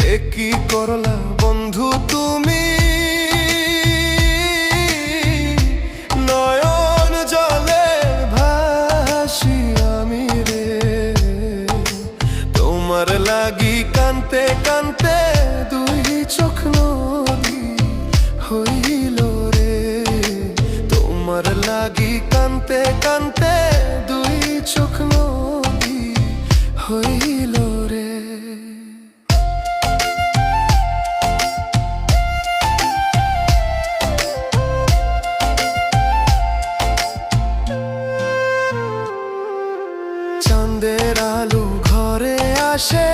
কি করলা বন্ধু তুমি, নয়ন জলে ভাসি আমি রে। তোমার লাগি কানতে কানতে দুই চোখ নদী হইল রে। তোমার লাগি কানতে কানতে দুই চোখ নদী হইল রে। চাঁদের আলো ঘরে আসে,